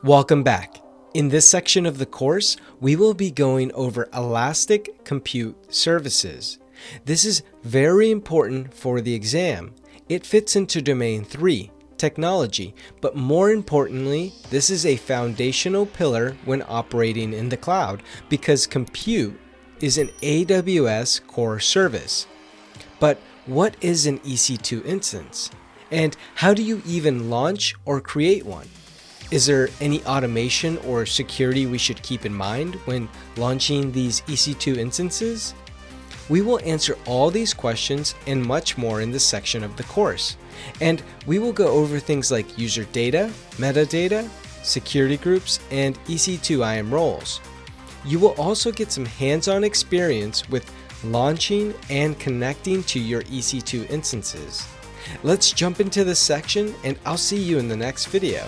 Welcome back. In this section of the course, we will be going over Elastic Compute Services. This is very important for the exam. It fits into Domain 3, Technology, but more importantly, this is a foundational pillar when operating in the cloud because compute is an AWS core service. But what is an EC2 instance? And how do you even launch or create one? Is there any automation or security we should keep in mind when launching these EC2 instances? We will answer all these questions and much more in this section of the course. And we will go over things like user data, metadata, security groups, and EC2 IAM roles. You will also get some hands-on experience with launching and connecting to your EC2 instances. Let's jump into this section and I'll see you in the next video.